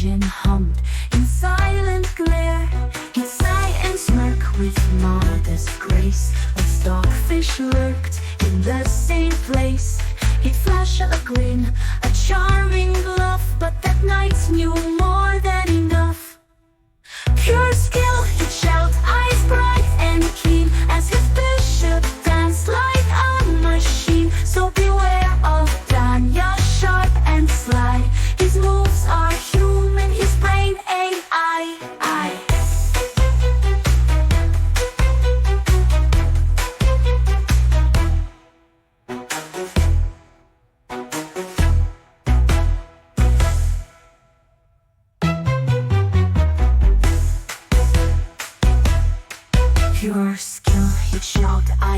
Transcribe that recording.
engine hummed in silent glare. He'd sigh and smirk with modest grace. A stockfish lurked in the same place. He'd flash a grin, a charming bluff, but that night's knew more than enough. Pure skill, he'd shout, eyes bright and keen, as his bishop danced like a machine. So beware of Danya, sharp and sly. His moves are human, his brain AI. Pure skill, he'd shout,